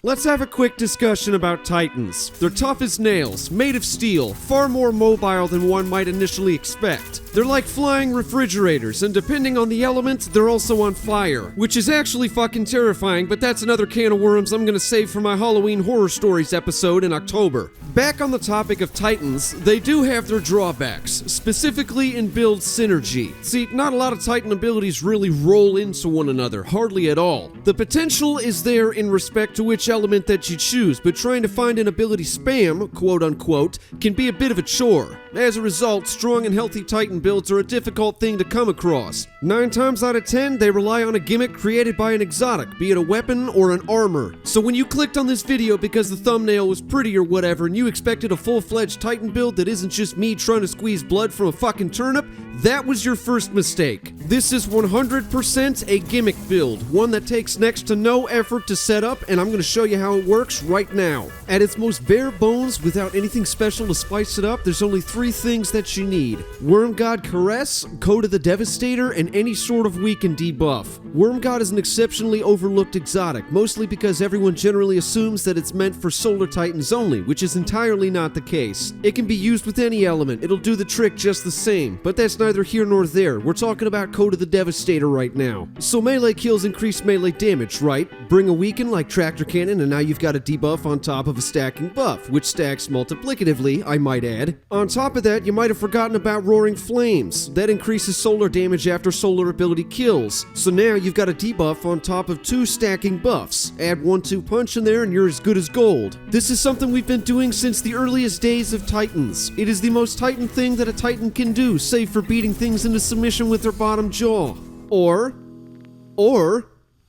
Let's have a quick discussion about Titans. They're tough as nails, made of steel, far more mobile than one might initially expect. They're like flying refrigerators, and depending on the element, they're also on fire, which is actually fucking terrifying, but that's another can of worms I'm gonna save for my Halloween Horror Stories episode in October. Back on the topic of Titans, they do have their drawbacks, specifically in build synergy. See, not a lot of Titan abilities really roll into one another, hardly at all. The potential is there in respect to which element that you choose, but trying to find an ability spam, quote unquote, can be a bit of a chore. As a result, strong and healthy Titan builds are a difficult thing to come across. 9 times out of 10, they rely on a gimmick created by an exotic, be it a weapon or an armor. So when you clicked on this video because the thumbnail was pretty or whatever and you expected a full-fledged Titan build that isn't just me trying to squeeze blood from a fucking turnip, that was your first mistake. This is 100% a gimmick build, one that takes next to no effort to set up, and I'm going to show you how it works right now. At its most bare bones, without anything special to spice it up, there's only 3 things that you need: Wormgod Caress, Code of the Devastator, and any sort of weaken debuff. Wormgod is an exceptionally overlooked exotic, mostly because everyone generally assumes that it's meant for Solar Titans only, which is entirely not the case. It can be used with any element, it'll do the trick just the same, but that's neither here nor there. We're talking about Code of the Devastator right now. So melee kills increase melee damage, right? Bring a weaken like Tractor Cannon and now you've got a debuff on top of a stacking buff, which stacks multiplicatively, I might add. On top of that, you might have forgotten about Roaring Flames. That increases solar damage after solar ability kills. So now you've got a debuff on top of 2 stacking buffs. Add 1-2 punch in there and you're as good as gold. This is something we've been doing since the earliest days of Titans. It is the most Titan thing that a Titan can do, save for beating things into submission with their bottom jaw. Or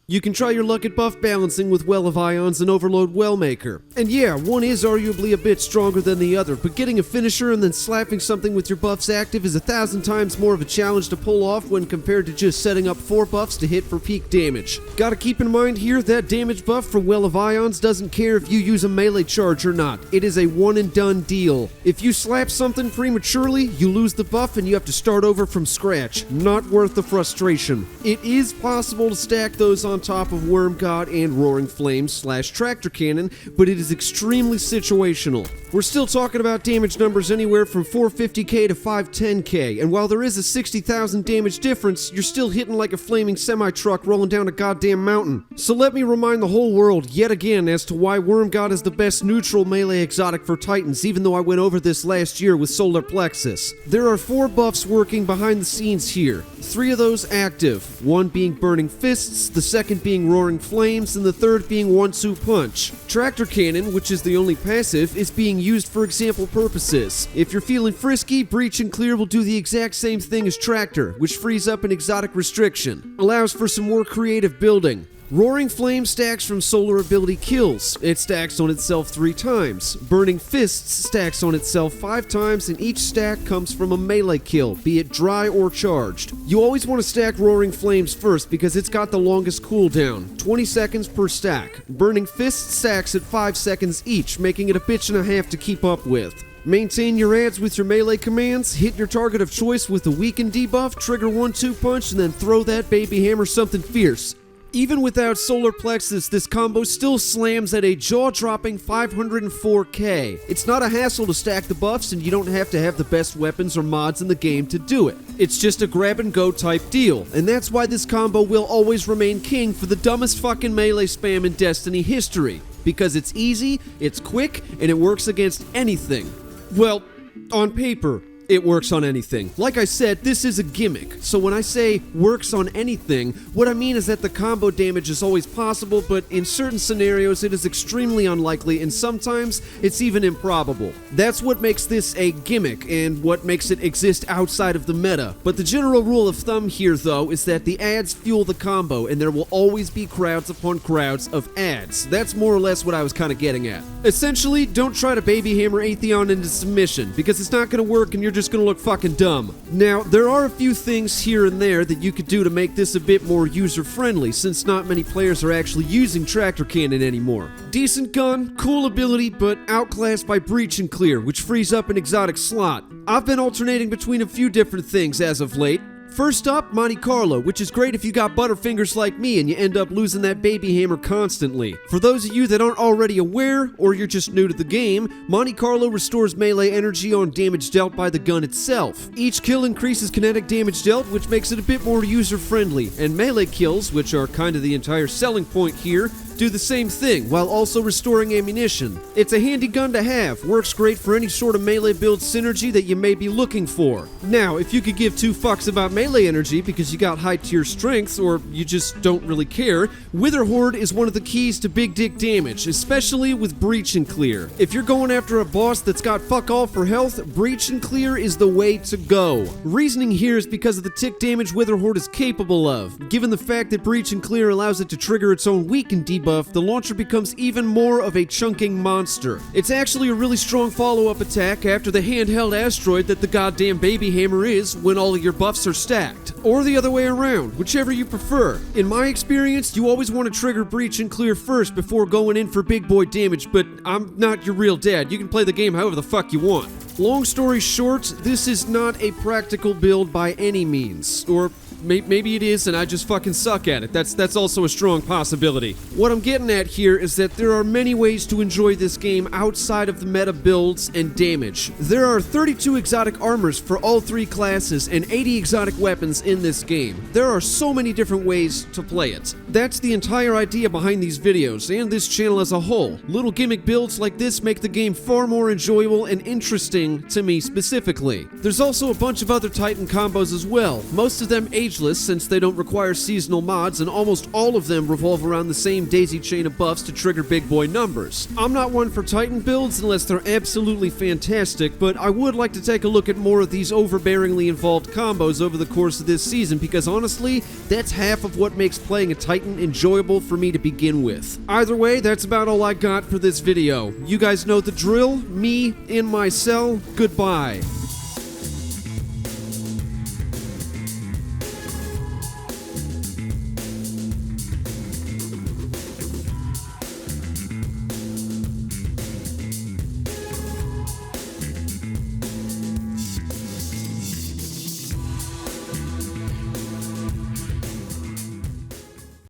you can try your luck at buff balancing with Well of Ions and Overload Wellmaker. And yeah, one is arguably a bit stronger than the other, but getting a finisher and then slapping something with your buffs active is 1,000 times more of a challenge to pull off when compared to just setting up 4 buffs to hit for peak damage. Gotta keep in mind here that damage buff from Well of Ions doesn't care if you use a melee charge or not. It is a one and done deal. If you slap something prematurely, you lose the buff and you have to start over from scratch. Not worth the frustration. It is possible to stack those on top of Wormgod and Roaring Flames / Tractor Cannon, but it is extremely situational. We're still talking about damage numbers anywhere from 450k to 510k, and while there is a 60,000 damage difference, you're still hitting like a flaming semi-truck rolling down a goddamn mountain. So let me remind the whole world yet again as to why Wormgod is the best neutral melee exotic for Titans, even though I went over this last year with Solar Plexus. There are 4 buffs working behind the scenes here. 3 of those active, one being Burning Fists, the second being Roaring Flames, and the third being 1-2 Punch. Tractor Cannon, which is the only passive, is being used for example purposes. If you're feeling frisky, Breach and Clear will do the exact same thing as Tractor, which frees up an exotic restriction. Allows for some more creative building. Roaring Flame stacks from solar ability kills. It stacks on itself 3 times. Burning Fists stacks on itself 5 times, and each stack comes from a melee kill, be it dry or charged. You always want to stack Roaring Flames first because it's got the longest cooldown, 20 seconds per stack. Burning Fist stacks at 5 seconds each, making it a bitch and a half to keep up with. Maintain your ads with your melee commands, hit your target of choice with a weaken debuff, trigger 1-2 punch, and then throw that baby hammer something fierce. Even without Solar Plexus, this combo still slams at a jaw-dropping 504k. It's not a hassle to stack the buffs, and you don't have to have the best weapons or mods in the game to do it. It's just a grab-and-go type deal, and that's why this combo will always remain king for the dumbest fucking melee spam in Destiny history. Because it's easy, it's quick, and it works against anything. Well, on paper. It works on anything. Like I said, this is a gimmick, so when I say works on anything, what I mean is that the combo damage is always possible, but in certain scenarios it is extremely unlikely, and sometimes it's even improbable. That's what makes this a gimmick, and what makes it exist outside of the meta. But the general rule of thumb here, though, is that the ads fuel the combo, and there will always be crowds upon crowds of ads. That's more or less what I was kind of getting at. Essentially, don't try to baby hammer Atheon into submission, because it's not going to work and you're just gonna look fucking dumb. Now, there are a few things here and there that you could do to make this a bit more user-friendly, since not many players are actually using Tractor Cannon anymore. Decent gun, cool ability, but outclassed by Breach and Clear, which frees up an exotic slot. I've been alternating between a few different things as of late. First up, Monte Carlo, which is great if you got butterfingers like me and you end up losing that baby hammer constantly. For those of you that aren't already aware, or you're just new to the game, Monte Carlo restores melee energy on damage dealt by the gun itself. Each kill increases kinetic damage dealt, which makes it a bit more user-friendly, and melee kills, which are kind of the entire selling point here, do the same thing, while also restoring ammunition. It's a handy gun to have, works great for any sort of melee build synergy that you may be looking for. Now, if you could give two fucks about melee energy because you got high tier strengths, or you just don't really care, Wither Horde is one of the keys to big dick damage, especially with Breach and Clear. If you're going after a boss that's got fuck all for health, Breach and Clear is the way to go. Reasoning here is because of the tick damage Wither Horde is capable of. Given the fact that Breach and Clear allows it to trigger its own weaken debuff, the launcher becomes even more of a chunking monster. It's actually a really strong follow-up attack after the handheld asteroid that the goddamn baby hammer is when all of your buffs are stacked. Or the other way around, whichever you prefer. In my experience, you always want to trigger Breach and Clear first before going in for big boy damage, but I'm not your real dad. You can play the game however the fuck you want. Long story short, this is not a practical build by any means. Or maybe it is and I just fucking suck at it. That's also a strong possibility. What I'm getting at here is that there are many ways to enjoy this game outside of the meta builds and damage. There are 32 exotic armors for all three classes and 80 exotic weapons in this game. There are so many different ways to play it. That's the entire idea behind these videos and this channel as a whole. Little gimmick builds like this make the game far more enjoyable and interesting to me specifically. There's also a bunch of other Titan combos as well, most of them ageless since they don't require seasonal mods, and almost all of them revolve around the same daisy chain of buffs to trigger big boy numbers. I'm not one for Titan builds unless they're absolutely fantastic, but I would like to take a look at more of these overbearingly involved combos over the course of this season because honestly, that's half of what makes playing a Titan enjoyable for me to begin with. Either way, that's about all I got for this video. You guys know the drill. Me in my cell. Goodbye.